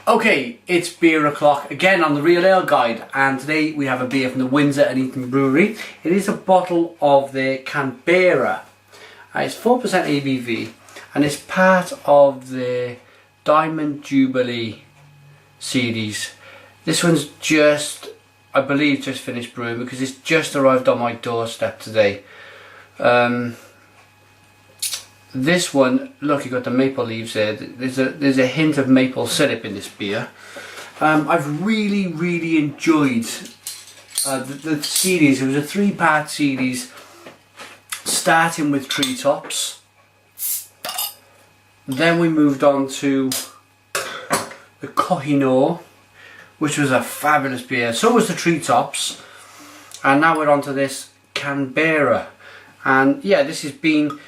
Okay, it's beer o'clock again on the Real Ale Guide, and today we have a beer from the Windsor Eton Brewery. It is a bottle of the Canberra. It's 4% ABV and it's part of the Diamond Jubilee series. This one's just, I believe, just finished brewing because it's just arrived on my doorstep today. This one, look, you've got the maple leaves there. There's a hint of maple syrup in this beer. I've really enjoyed the series. It was a 3-part series, starting with Treetops. Then we moved on to the Coronation, which was a fabulous beer. So was the Treetops, and now we're on to this Canberra. And yeah, this has been.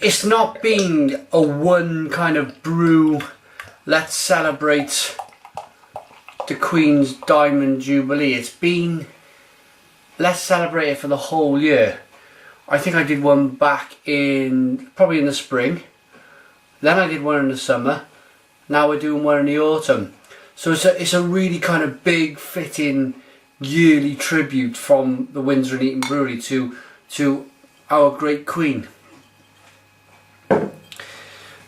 It's not been a one kind of brew, let's celebrate the Queen's Diamond Jubilee. It's been, let's celebrate it for the whole year. I think I did one back in, probably in the spring. Then I did one in the summer. Now we're doing one in the autumn. So it's a really kind of big, fitting, yearly tribute from the Windsor Eton Brewery to our great Queen.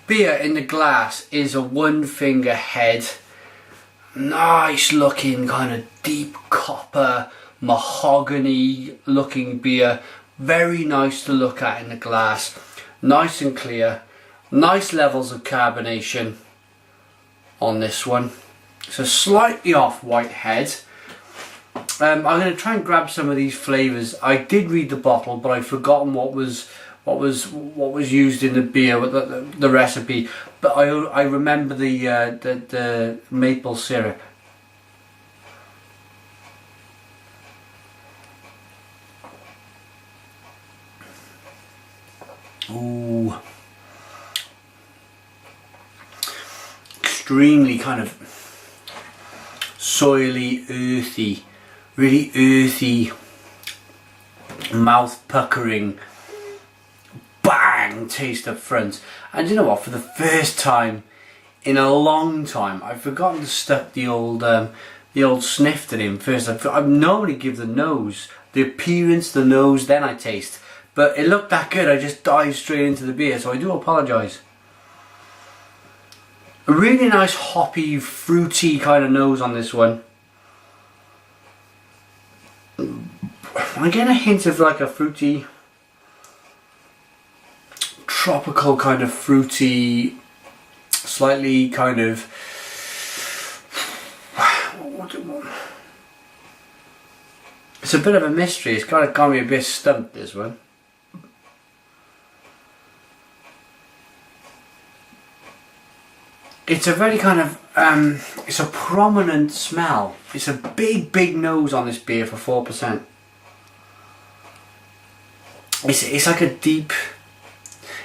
Beer in the glass is a 1-finger head, nice looking kind of deep copper, mahogany looking beer, very nice to look at in the glass, nice and clear, nice levels of carbonation on this one. It's a slightly off white head. I'm going to try and grab some of these flavours. I did read the bottle, but I've forgotten what was used in the beer, the recipe, but I remember the maple syrup. Ooh, extremely kind of soily, earthy, really earthy, mouth puckering. Bang taste up front. And you know what, for the first time in a long time, I've forgotten to stuck the old snifter in first. I normally give the nose, the appearance, the nose, then I taste, but it looked that good I just dived straight into the beer, so I do apologise. A really nice hoppy, fruity kind of nose on this one. I get a hint of like a fruity, tropical kind of fruity, slightly kind of, it's a bit of a mystery. It's kind of got me a bit stumped, this one. It's a very kind of, it's a prominent smell. It's a big nose on this beer for 4%. It's like a deep,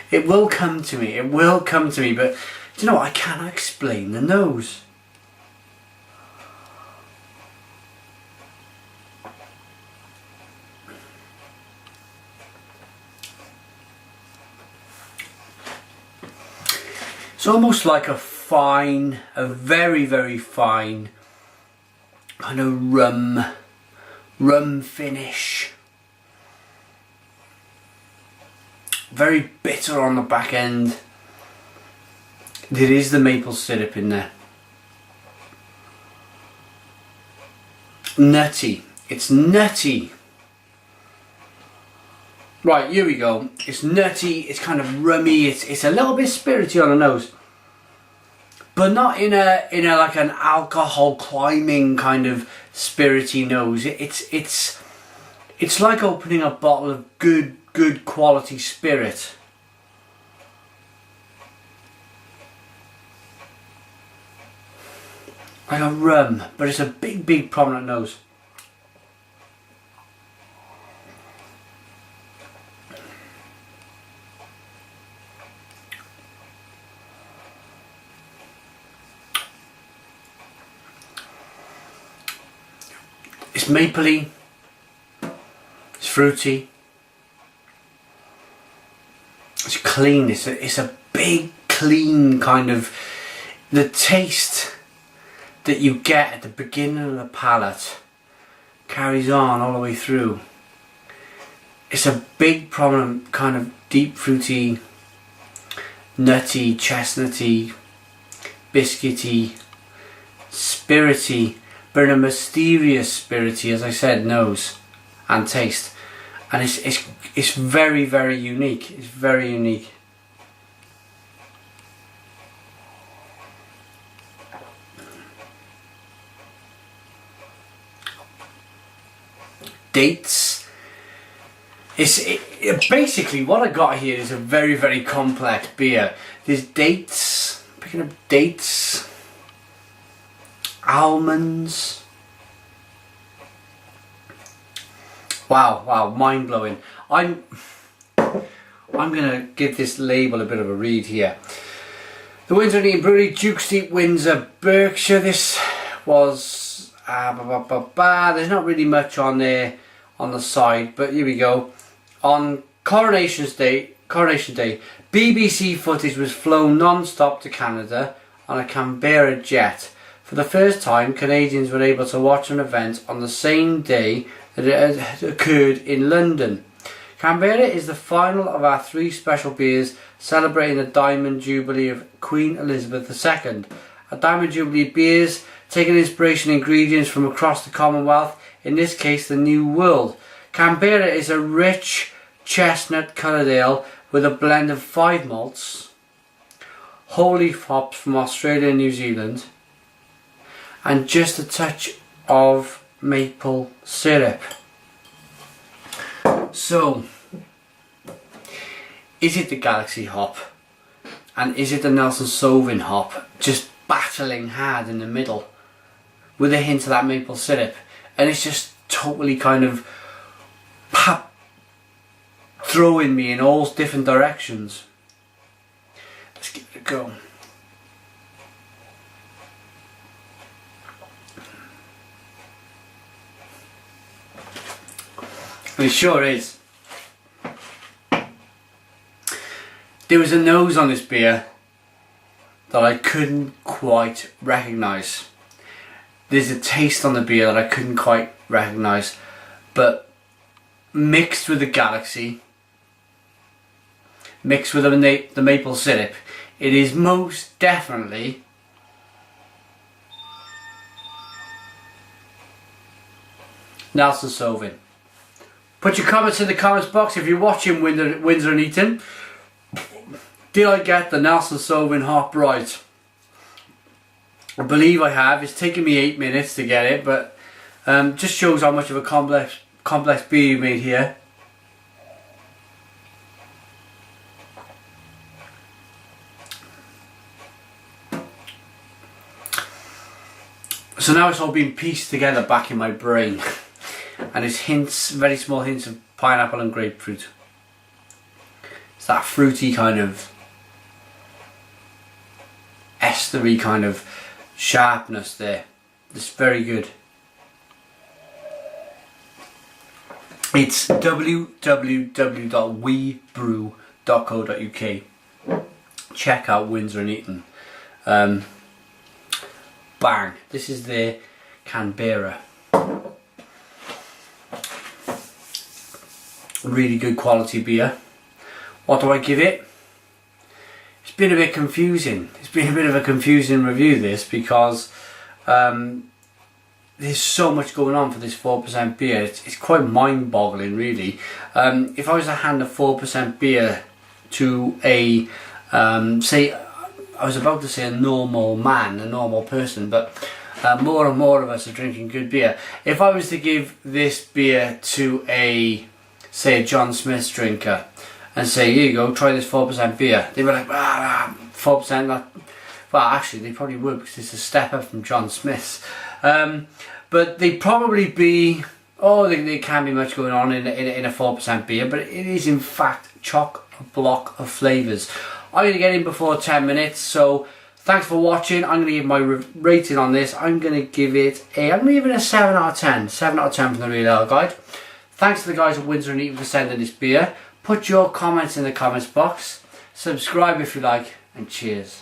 it will come to me, but do you know what, I cannot explain the nose. It's almost like a fine, a very fine kind of rum finish. Very bitter on the back end. There is the maple syrup in there. Nutty. It's nutty. Right, here we go. It's nutty, it's kind of rummy, it's a little bit spirity on the nose. But not in a like an alcohol climbing kind of spirity nose. It's like opening a bottle of good quality spirit. Like a rum, but it's a big prominent nose. It's mapley, it's fruity, it's clean, it's a big clean kind of, the taste, that you get at the beginning of the palate carries on all the way through. It's a big prominent kind of deep fruity, nutty, chestnutty, biscuity, spirity, but in a mysterious spirity, as I said, nose and taste. And it's very, very unique. It's very unique. Dates. Basically what I got here is a very, very complex beer. There's dates, picking up dates, almonds. Wow, mind blowing. I'm gonna give this label a bit of a read here. The Windsor Eton Brewery, Duke Street, Windsor, Berkshire. This was there's not really much on there on the side, but here we go. On Coronation Day, BBC footage was flown non-stop to Canada on a Canberra Jet. For the first time, Canadians were able to watch an event on the same day that it had occurred in London. Canberra is the final of our 3 special beers celebrating the Diamond Jubilee of Queen Elizabeth II. Our Diamond Jubilee beers taking inspiration ingredients from across the Commonwealth, in this case the New World. Canberra is a rich chestnut coloured ale with a blend of 5 malts, whole leaf hops from Australia and New Zealand, and just a touch of maple syrup. So, is it the Galaxy hop? And is it the Nelson Sauvin hop? Just battling hard in the middle with a hint of that maple syrup. And it's just totally kind of throwing me in all different directions. Let's give it a go. It sure is. There was a nose on this beer that I couldn't quite recognise. There's a taste on the beer that I couldn't quite recognise, but mixed with the Galaxy, mixed with the maple syrup, it is most definitely Nelson Sauvin. Put your comments in the comments box if you're watching Windsor and Eton. Did I get the Nelson Sauvin hop right? I believe I have. It's taken me 8 minutes to get it, but just shows how much of a complex beer you made here. So now it's all been pieced together back in my brain. And it's hints, very small hints of pineapple and grapefruit. It's that fruity kind of estery kind of sharpness there. It's very good. It's www.webrew.co.uk. Check out Windsor and Eton. Bang. This is the Canberra. Really good quality beer. What do I give it? It's been a bit confusing. It's been a bit of a confusing review this, because there's so much going on for this 4% beer. It's quite mind-boggling really. If I was to hand a 4% beer to a say, I was about to say a normal man, a normal person, but more and more of us are drinking good beer. If I was to give this beer to a, say, a John Smith's drinker and say, here you go, try this 4% beer, they were like, 4%, not... Well, actually they probably would, because it's a step up from John Smith's. But they'd probably be, there can't be much going on in a 4% beer, but it is in fact chock-a-block of flavours. I'm going to get in before 10 minutes, so thanks for watching. I'm going to give my rating on this. I'm going to give it a 7 out of 10. 7 out of 10 from the Real Ale Guide. Thanks to the guys at Windsor and Eton for sending this beer. Put your comments in the comments box. Subscribe if you like, and cheers.